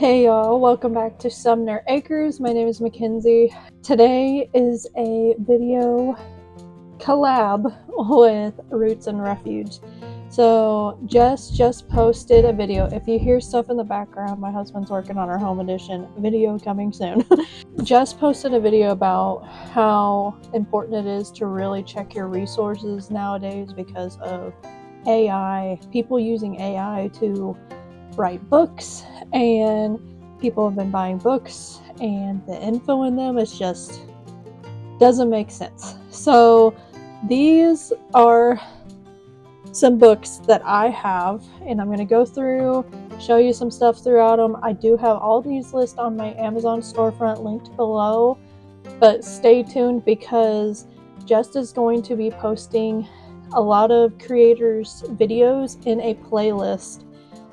Hey y'all, welcome back to Sumner Acres. My name is Mackenzie. Today is a video collab with Roots and Refuge. So just posted a video. If you hear stuff in the background, my husband's working on our home edition video coming soon. Just posted a video about how important it is to really check your resources nowadays because of AI, people using AI to write books, and people have been buying books and the info in them is just doesn't make sense. So these are some books that I have, and I'm going to go through, show you some stuff throughout them. I do have all these lists on my Amazon storefront linked below, but stay tuned because Jess is going to be posting a lot of creators' videos in a playlist.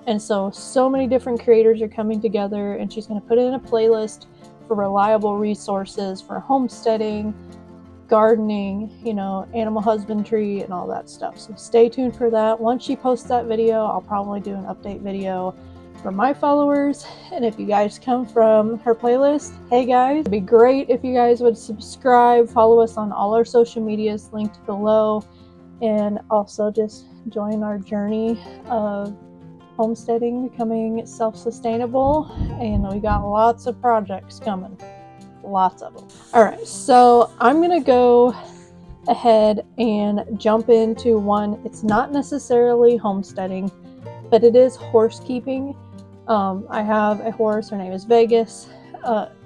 And so many different creators are coming together, and she's going to put it in a playlist for reliable resources for homesteading, gardening, animal husbandry, and all that stuff. So stay tuned for that. Once she posts that video, I'll probably do an update video for my followers. And if you guys come from her playlist, hey guys, it'd be great if you guys would subscribe, follow us on all our social medias linked below, and also just join our journey of homesteading, becoming self-sustainable, and we got lots of projects coming, lots of them. All right, so I'm gonna go ahead and jump into one. It's not necessarily homesteading, but it is horse keeping. I have a horse, her name is Vegas.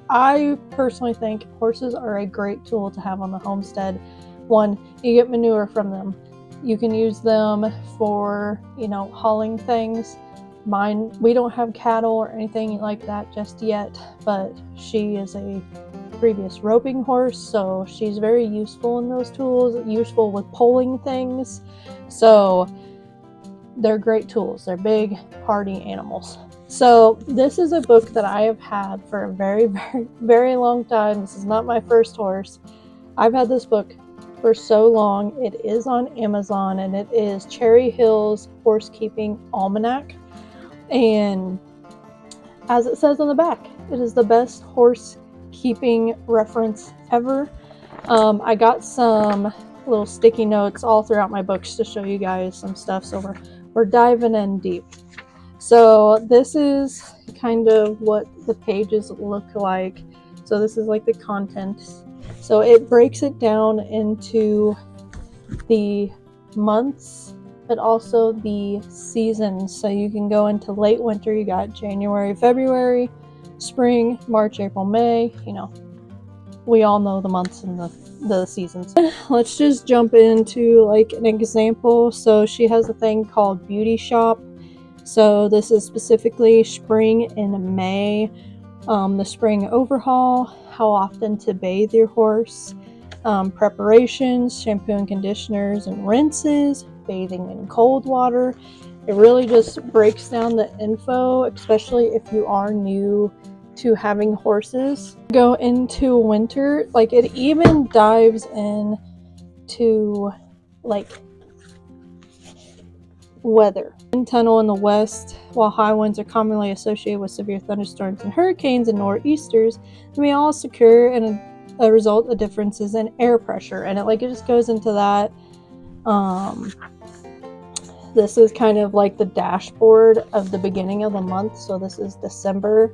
I personally think horses are a great tool to have on the homestead. One, you get manure from them. You can use them for, hauling things. Mine, we don't have cattle or anything like that just yet, but she is a previous roping horse, so she's very useful in those tools, useful with pulling things. So they're great tools. They're big, hardy animals. So this is a book that I have had for a very, very, very long time. This is not my first horse. I've had this book for so long. It is on Amazon, and it is Cherry Hill's Horsekeeping Almanac. And as it says on the back, it is the best horse keeping reference ever. I got some little sticky notes all throughout my books to show you guys some stuff, so we're diving in deep. So this is kind of what the pages look like. So this is like the content. So it breaks it down into the months, but also the seasons. So you can go into late winter, you got January, February, spring, March, April, May. We all know the months and the seasons. Let's just jump into like an example. So she has a thing called Beauty Shop. So this is specifically spring and May. The spring overhaul, how often to bathe your horse, preparations, shampoo and conditioners and rinses, bathing in cold water. It really just breaks down the info, especially if you are new to having horses. Go into winter, like it even dives in to like weather. Wind tunnel in the west. While high winds are commonly associated with severe thunderstorms and hurricanes and nor'easters, they may also occur and a result of differences in air pressure. And it just goes into that. This is kind of like the dashboard of the beginning of the month. So this is December.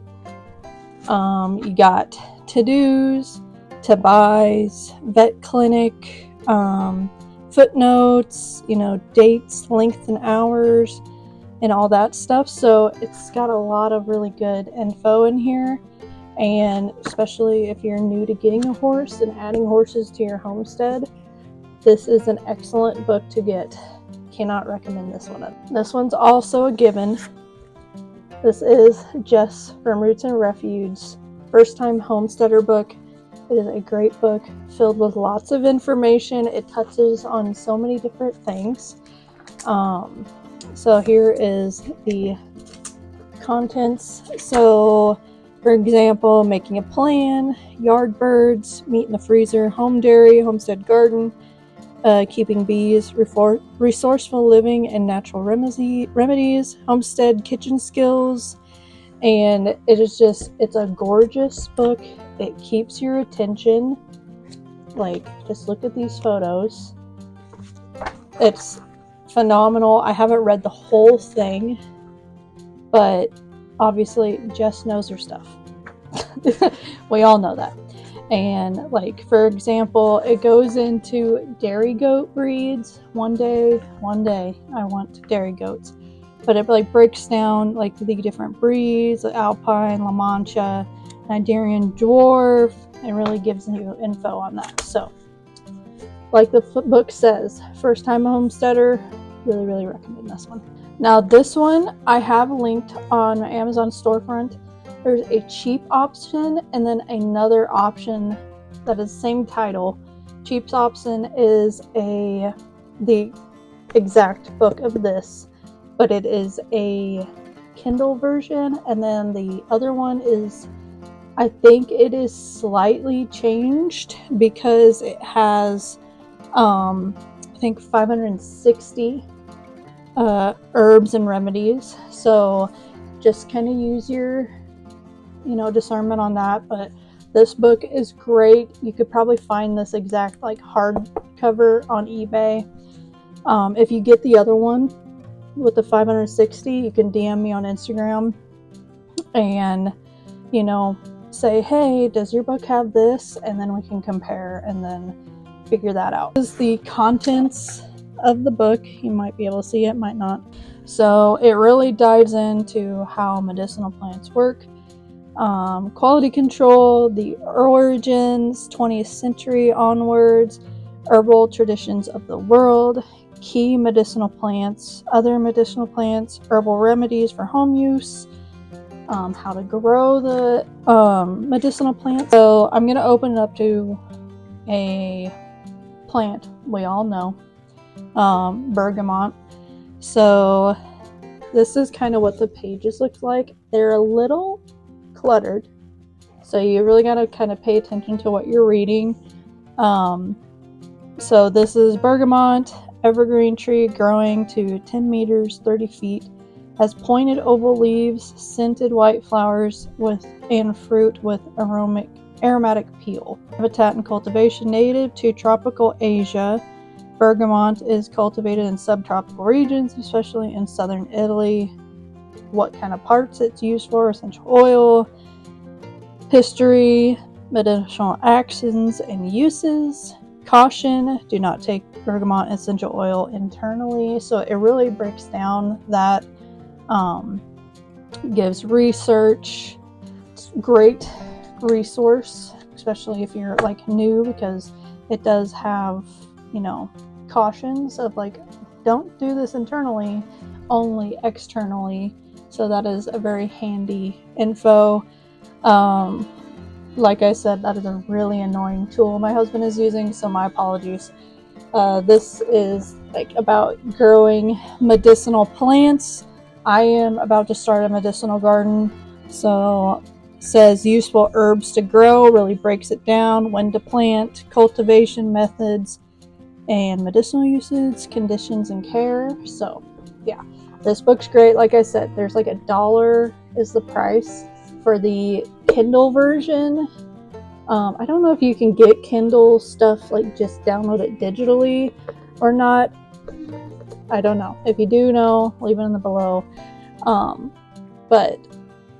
You got to-dos, to-buys, vet clinic, footnotes, dates, length and hours, and all that stuff. So it's got a lot of really good info in here, and especially if you're new to getting a horse and adding horses to your homestead, this is an excellent book to get. Cannot recommend this one. This one's also a given. This is Jess from Roots and Refuge, first time homesteader book. It is a great book filled with lots of information. It touches on so many different things. So here is the contents. So for example, making a plan, yard birds, meat in the freezer, home dairy, homestead garden, keeping bees, resourceful living and natural remedies, homestead kitchen skills, And it is just, it's a gorgeous book. It keeps your attention. Like, just look at these photos. It's phenomenal. I haven't read the whole thing, but obviously Jess knows her stuff. We all know that. And like, for example, it goes into dairy goat breeds. One day I want dairy goats. But it like breaks down like the different breeds, like Alpine, La Mancha, Nigerian Dwarf. It really gives you info on that. So like the book says, first time a homesteader, really recommend this one. Now this one I have linked on my Amazon storefront. There's a cheap option and then another option that is the same title. Cheap option is the exact book of this, but it is a Kindle version, and then the other one is, I think it is slightly changed because it has I think 560 herbs and remedies. So just kind of use your discernment on that. But this book is great. You could probably find this exact like hardcover on eBay. If you get the other one with the 560, you can DM me on Instagram and say, hey, does your book have this? And then we can compare and then figure that out. This is the contents of the book. You might be able to see it, might not. So it really dives into how medicinal plants work, quality control, the origins, 20th century onwards, herbal traditions of the world, key medicinal plants, other medicinal plants, herbal remedies for home use, how to grow the medicinal plants. So I'm going to open it up to a plant we all know, bergamot. So this is kind of what the pages look like. They're a little cluttered, so you really got to kind of pay attention to what you're reading. So this is bergamot, evergreen tree growing to 10 meters, 30 feet, has pointed oval leaves, scented white flowers and fruit with aromatic peel. Habitat and cultivation: native to tropical Asia. Bergamot is cultivated in subtropical regions, especially in southern Italy. What kind of parts it's used for: essential oil. History, medicinal actions and uses. Caution: do not take bergamot essential oil internally. So it really breaks down that, gives research. It's a great resource, especially if you're like new, because it does have cautions of like, don't do this internally, only externally. So that is a very handy info. Like I said, that is a really annoying tool my husband is using, so my apologies. This is like about growing medicinal plants. I am about to start a medicinal garden, so it says useful herbs to grow, really breaks it down, when to plant, cultivation methods, and medicinal uses, conditions, and care. So yeah, this book's great. Like I said, there's like $1 is the price for the Kindle version. I don't know if you can get Kindle stuff, like just download it digitally or not. I don't know. If you do know, leave it in the below. But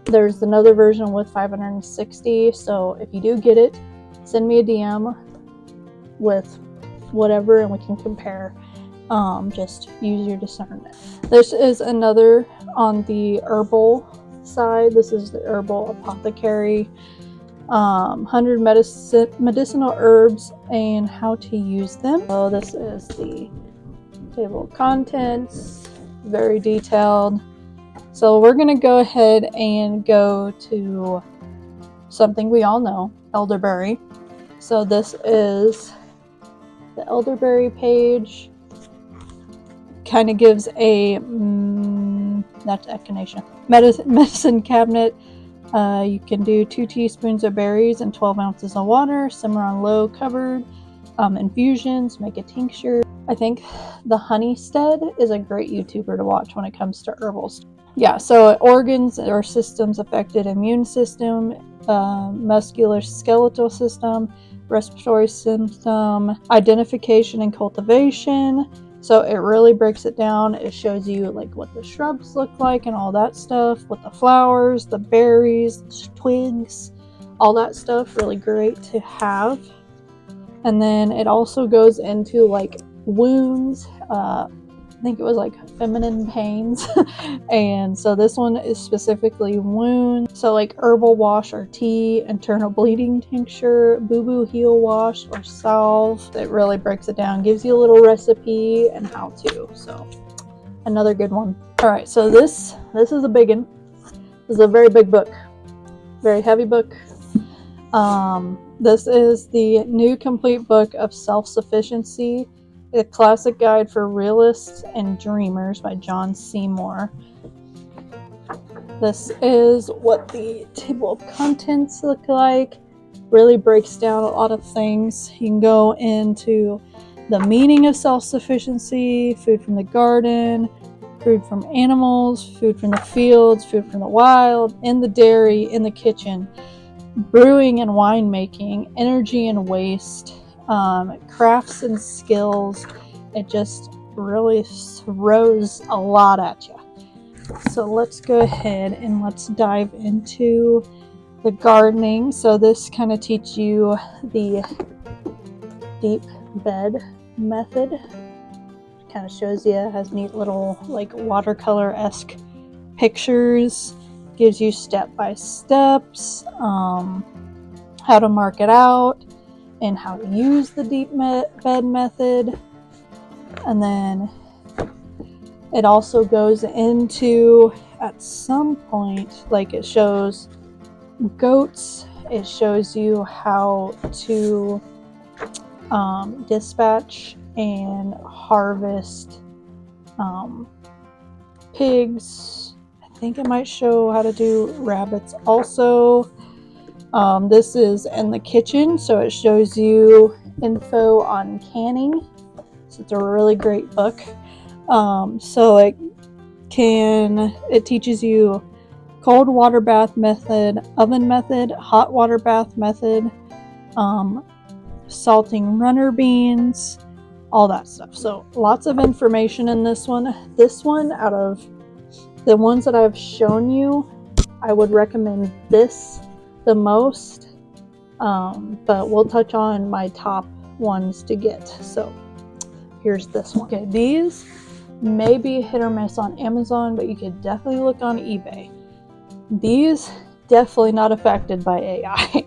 there's another version with 560. So if you do get it, send me a DM with whatever and we can compare. Just use your discernment. This is another on the herbal side. This is the Herbal Apothecary. 100 medicinal herbs and how to use them. So this is the table of contents, very detailed. So we're going to go ahead and go to something we all know, elderberry. So this is the elderberry page. Kind of gives a that's echinacea medicine cabinet. You can do 2 teaspoons of berries and 12 ounces of water, simmer on low covered. Infusions, make a tincture. I think the Homestead is a great YouTuber to watch when it comes to herbals. Yeah, so organs or systems affected: immune system, musculoskeletal system, respiratory system, identification and cultivation. So it really breaks it down. It shows you like what the shrubs look like and all that stuff, with the flowers, the berries, the twigs, all that stuff. Really great to have. And then it also goes into like wounds, I think it was like feminine pains. And so this one is specifically wounds. So like herbal wash or tea, internal bleeding tincture, boo-boo heel wash or salve. It really breaks it down, gives you a little recipe and how to. So another good one. All right, so this is a big one. This is a very big book, very heavy book. This is the new complete book of Self-Sufficiency, a classic guide for realists and dreamers by John Seymour. This is what the table of contents look like. Really breaks down a lot of things. You can go into the meaning of self-sufficiency, food from the garden, food from animals, food from the fields, food from the wild, in the dairy, in the kitchen, brewing and winemaking, energy and waste, crafts and skills. It just really throws a lot at you. So let's go ahead and let's dive into the gardening. So this kind of teaches you the deep bed method. Kind of shows you, has neat little like watercolor-esque pictures, gives you step-by-steps, how to mark it out and how to use the deep bed method. And then it also goes into, at some point, like it shows goats, it shows you how to dispatch and harvest pigs. I think it might show how to do rabbits also. This is in the kitchen, so it shows you info on canning. So it's a really great book. So it teaches you cold water bath method, oven method, hot water bath method, salting runner beans, all that stuff. So lots of information in this one. This one, out of the ones that I've shown you, I would recommend this the most. But we'll touch on my top ones to get. So here's this one. Okay, these may be hit or miss on Amazon, but you could definitely look on eBay. These definitely not affected by AI.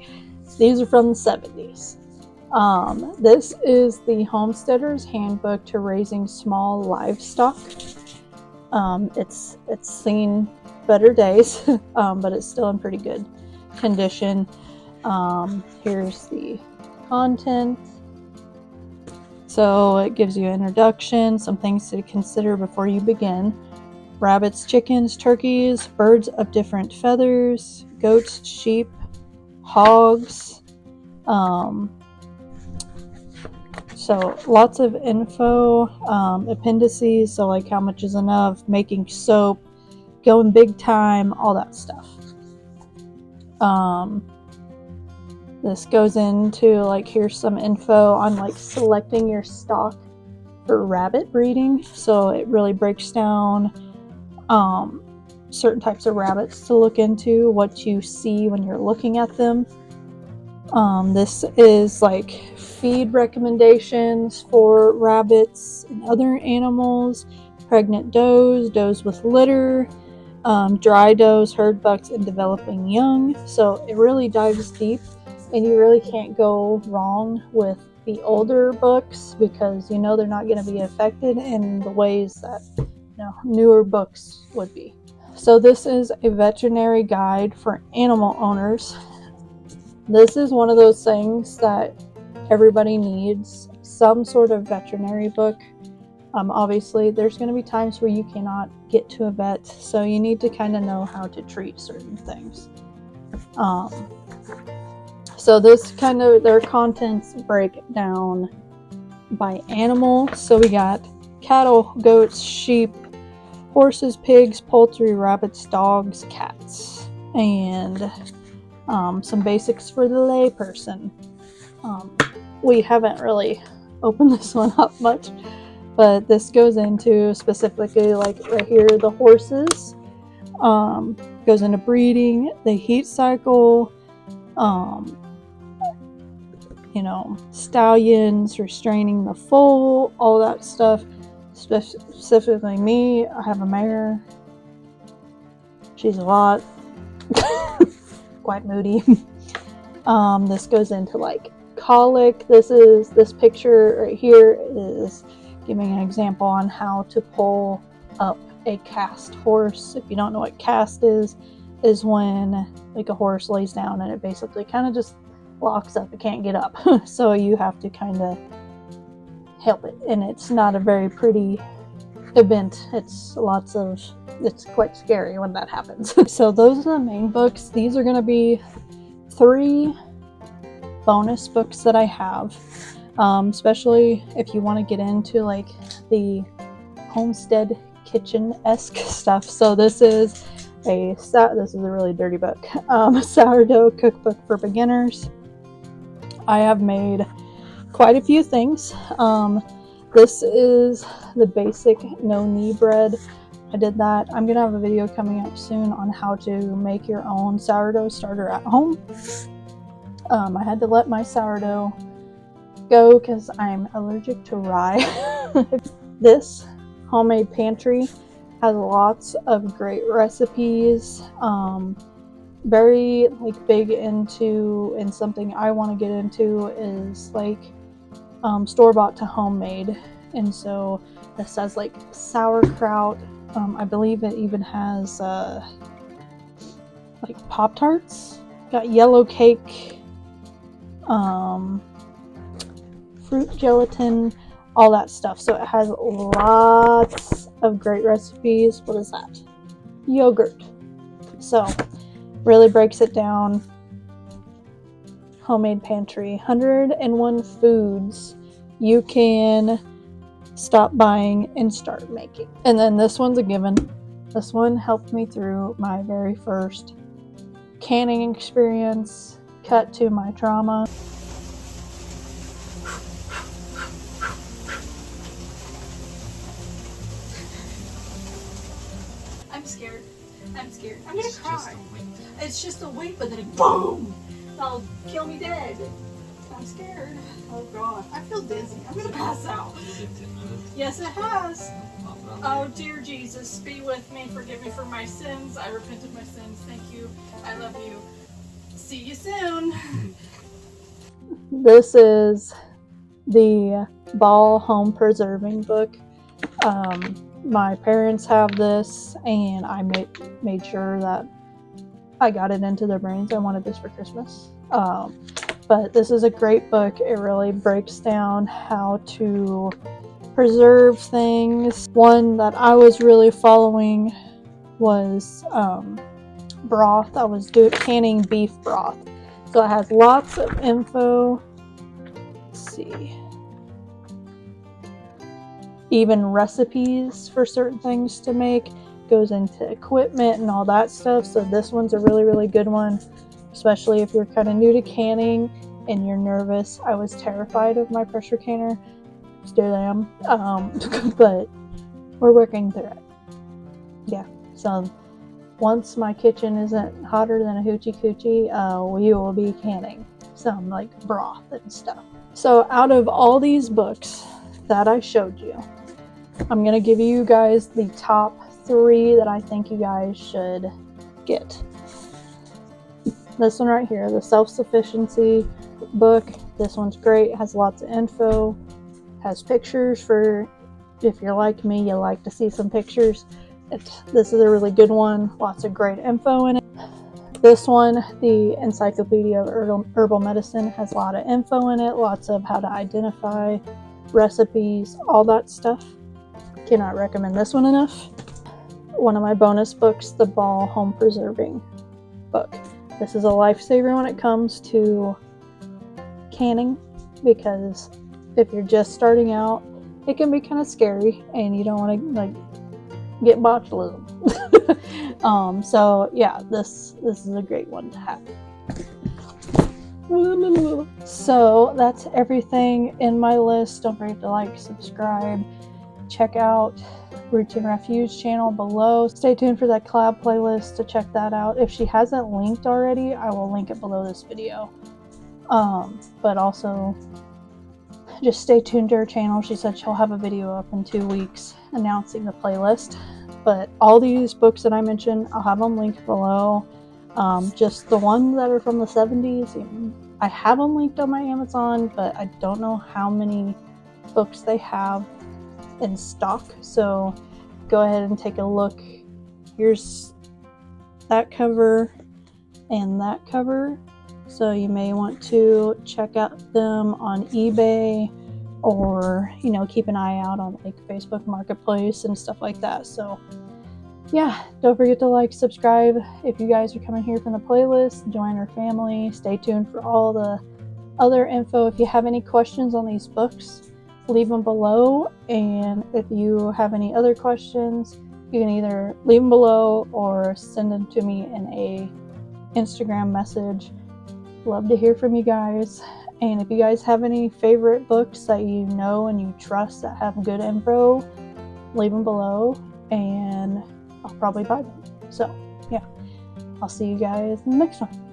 These are from the 70s. This is the Homesteader's Handbook to Raising Small Livestock. It's seen better days, but it's still in pretty good condition. Here's the content. So it gives you an introduction, some things to consider before you begin. Rabbits, chickens, turkeys, birds of different feathers, goats, sheep, hogs. So lots of info, appendices, so like how much is enough, making soap, going big time, all that stuff. This goes into like, here's some info on like selecting your stock for rabbit breeding. So it really breaks down certain types of rabbits to look into, what you see when you're looking at them. This is like feed recommendations for rabbits and other animals, pregnant does, does with litter, dry does, herd bucks, and developing young. So it really dives deep, and you really can't go wrong with the older books, because they're not going to be affected in the ways that newer books would be. So this is a veterinary guide for animal owners. This is one of those things that everybody needs, some sort of veterinary book. Obviously, there's going to be times where you cannot get to a vet, so you need to kind of know how to treat certain things. So this their contents break down by animal. So we got cattle, goats, sheep, horses, pigs, poultry, rabbits, dogs, cats, and some basics for the layperson. We haven't really opened this one up much, but this goes into specifically, like right here, the horses. Goes into breeding, the heat cycle, stallions, restraining the foal, all that stuff. Specifically me, I have a mare. She's a lot. Quite moody. This goes into like colic. This picture right here is giving an example on how to pull up a cast horse. If you don't know what cast is when like a horse lays down and it basically kind of just locks up. It can't get up. So you have to kind of help it, and it's not a very pretty event. It's quite scary when that happens. So those are the main books. These are going to be 3 bonus books that I have, especially if you want to get into like the homestead kitchen-esque stuff. So this is a really dirty book, sourdough cookbook for beginners. I have made quite a few things. This is the basic no-knee bread. I did that. I'm gonna have a video coming up soon on how to make your own sourdough starter at home. I had to let my sourdough go because I'm allergic to rye. This homemade pantry has lots of great recipes. Very like big into, and something I want to get into is like store-bought to homemade. And so this has like sauerkraut. I believe it even has like Pop-Tarts. Got yellow cake, fruit gelatin, all that stuff. So it has lots of great recipes. What is that? Yogurt. So really breaks it down. Homemade pantry. 101 foods you can stop buying and start making. And then this one's a given. This one helped me through my very first canning experience. Cut to my trauma. I'm scared. I'm gonna cry. It's just a weight, but then boom! That'll kill me dead. I'm scared. Oh god. I feel dizzy. I'm gonna pass out. Yes, it has. Oh dear Jesus, be with me. Forgive me for my sins. I repent of my sins. Thank you. I love you. See you soon. This is the Ball Home Preserving book. My parents have this, and I made sure that I got it into their brains. I wanted this for Christmas. But this is a great book. It really breaks down how to preserve things. One that I was really following was broth. I was canning beef broth. So it has lots of info. Let's see. Even recipes for certain things to make. Goes into equipment and all that stuff. So this one's a really, really good one, especially if you're kind of new to canning and you're nervous. I was terrified of my pressure canner. Still am. But we're working through it. Yeah. So once my kitchen isn't hotter than a hoochie coochie, we will be canning some like broth and stuff. So out of all these books that I showed you, I'm going to give you guys the top 3 that I think you guys should get. This one right here, the Self-Sufficiency book. This one's great. It has lots of info. Has pictures for if you're like me, you like to see some pictures. This is a really good one. Lots of great info in it. This one, the Encyclopedia of Herbal Medicine, has a lot of info in it. Lots of how to identify recipes, all that stuff. Cannot recommend this one enough. One of my bonus books, the Ball Home Preserving book. This is a lifesaver when it comes to canning, because if you're just starting out, it can be kind of scary and you don't want to like get botulism. So yeah, this is a great one to have. So that's everything in my list. Don't forget to like, subscribe, check out Roots and Refuge channel below. Stay tuned for that collab playlist to check that out. If she hasn't linked already, I will link it below this video. But also just stay tuned to her channel. She said she'll have a video up in 2 weeks announcing the playlist. But all these books that I mentioned, I'll have them linked below. Just the ones that are from the 70s, I have them linked on my Amazon, but I don't know how many books they have in stock. So go ahead and take a look. Here's that cover and that cover. So you may want to check out them on eBay, or keep an eye out on like Facebook Marketplace and stuff like that. So yeah, don't forget to like, subscribe. If you guys are coming here from the playlist, join our family. Stay tuned for all the other info. If you have any questions on these books, leave them below. And if you have any other questions, you can either leave them below or send them to me in a Instagram message. Love to hear from you guys. And if you guys have any favorite books that you know and you trust that have good info, leave them below and I'll probably buy them. So yeah, I'll see you guys in the next one.